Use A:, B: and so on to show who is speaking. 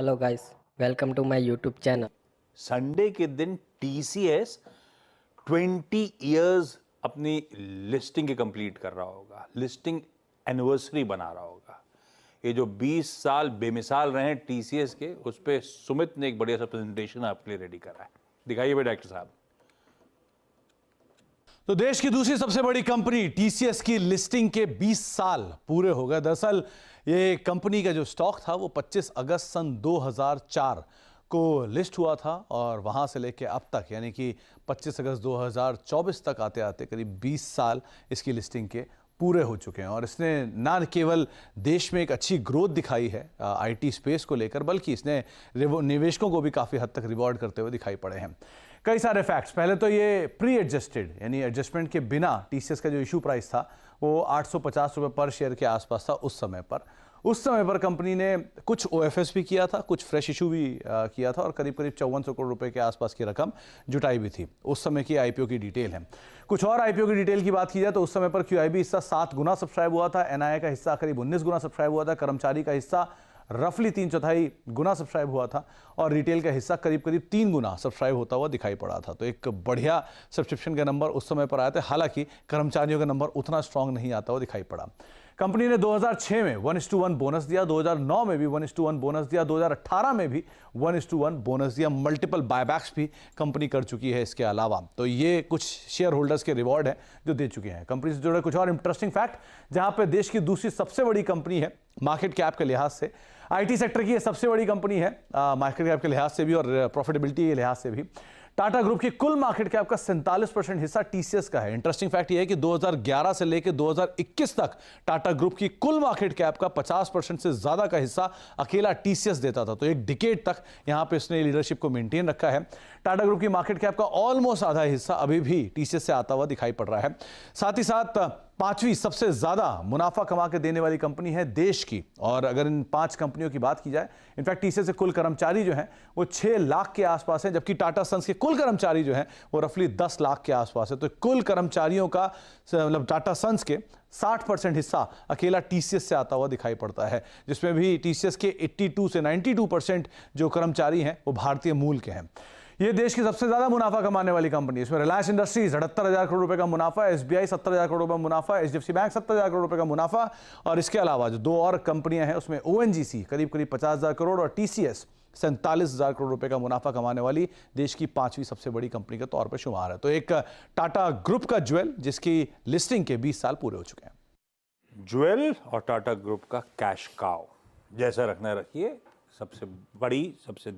A: Hello guys, welcome to my YouTube channel.
B: Sunday के दिन TCS 20 years अपनी listing के कंप्लीट कर रहा होगा, लिस्टिंग एनिवर्सरी बना रहा होगा। ये जो 20 साल बेमिसाल रहे हैं टीसीएस के, उस पे सुमित ने एक बढ़िया सा प्रेजेंटेशन आपके लिए रेडी करा है। दिखाइए भाई डॉक्टर साहब।
C: तो देश की दूसरी सबसे बड़ी कंपनी टीसीएस की लिस्टिंग के 20 साल पूरे हो गए। दरअसल ये कंपनी का जो स्टॉक था वो 25 अगस्त सन 2004 को लिस्ट हुआ था और वहां से लेके अब तक यानी कि 25 अगस्त 2024 तक आते आते करीब 20 साल इसकी लिस्टिंग के पूरे हो चुके हैं। और इसने ना केवल देश में एक अच्छी ग्रोथ दिखाई है आईटी स्पेस को लेकर, बल्कि इसने निवेशकों को भी काफ़ी हद तक रिवॉर्ड करते हुए दिखाई पड़े हैं। कई सारे फैक्ट्स। पहले तो ये प्री एडजस्टेड यानी एडजस्टमेंट के बिना टीसीएस का जो इशू प्राइस था वो 850 रुपये पर शेयर के आसपास था उस समय पर। उस समय पर कंपनी ने कुछ ओएफएस भी किया था, कुछ फ्रेश इशू भी किया था और करीब करीब 5400 करोड़ रुपए के आसपास की रकम जुटाई भी थी। उस समय की आईपीओ की डिटेल है। कुछ और आईपीओ की डिटेल की बात की जाए तो उस समय पर क्यूआईबी हिस्सा 7 गुना सब्सक्राइब हुआ था, एनआईए का हिस्सा करीब 19 गुना सब्सक्राइब हुआ था, कर्मचारी का हिस्सा रफली 3/4 गुना सब्सक्राइब हुआ था और रिटेल का हिस्सा करीब करीब 3 गुना सब्सक्राइब होता हुआ दिखाई पड़ा था। तो एक बढ़िया सब्सक्रिप्शन के नंबर उस समय पर आए थे। हालांकि कर्मचारियों का नंबर उतना स्ट्रांग नहीं आता हुआ दिखाई पड़ा। कंपनी ने 2006 में 1:1 बोनस दिया, 2009 में भी 1:1 बोनस दिया, 2018 में भी 1:1 बोनस दिया। मल्टीपल बायबैक्स भी कंपनी कर चुकी है इसके अलावा। तो ये कुछ शेयर होल्डर्स के रिवॉर्ड है जो दे चुके हैं। कंपनी से जुड़े कुछ और इंटरेस्टिंग फैक्ट, जहां पे देश की दूसरी सबसे बड़ी कंपनी है मार्केट कैप के लिहाज से, आईटी सेक्टर की ये सबसे बड़ी कंपनी है मार्केट कैप के लिहाज से भी और प्रॉफिटेबिलिटी के लिहाज से भी। टाटा ग्रुप की कुल मार्केट कैप का 47% हिस्सा टीसीएस का है। इंटरेस्टिंग फैक्ट यह है कि 2011 से लेकर 2021 तक टाटा ग्रुप की कुल मार्केट कैप का 50% से ज्यादा का हिस्सा अकेला टीसीएस देता था। तो एक डिकेड तक यहां पे इसने लीडरशिप को मेंटेन रखा है। टाटा ग्रुप की मार्केट कैप का ऑलमोस्ट आधा हिस्सा अभी भी टीसीएस से आता हुआ दिखाई पड़ रहा है। साथ ही साथ 5वीं सबसे ज्यादा मुनाफा कमा के देने वाली कंपनी है देश की। और अगर इन 5 कंपनियों की बात की जाए, इनफैक्ट टीसीएस के कुल कर्मचारी जो हैं वो 6 लाख के आसपास हैं, जबकि टाटा सन्स के कुल कर्मचारी जो हैं वो रफली 10 लाख के आसपास है। तो कुल कर्मचारियों का मतलब टाटा सन्स के 60% हिस्सा अकेला टीसीएस से आता हुआ दिखाई पड़ता है, जिसमें भी टीसीएस के 82 से 92% जो कर्मचारी हैं वो भारतीय मूल के हैं। ये देश की सबसे ज्यादा मुनाफा कमाने वाली कंपनी। इसमें रिलायंस इंडस्ट्रीज 78,000 करोड़ रुपए का मुनाफा, एसबीआई 70,000 करोड़ रुपए का मुनाफा, एचडीएफसी बैंक 70,000 करोड़ रुपए का मुनाफा और इसके अलावा जो 2 और कंपनियां हैं उसमें ओएनजीसी करीब करीब 50,000 करोड़ और टीसीएस 47,000 करोड़ रुपए का मुनाफा कमाने वाली देश की 5वीं सबसे बड़ी कंपनी के तौर पर शुमार है। तो एक टाटा ग्रुप का ज्वेल जिसकी लिस्टिंग के 20 साल पूरे हो चुके हैं।
B: ज्वेल और टाटा ग्रुप का कैश काउ जैसा रखना रखिए। सबसे बड़ी, सबसे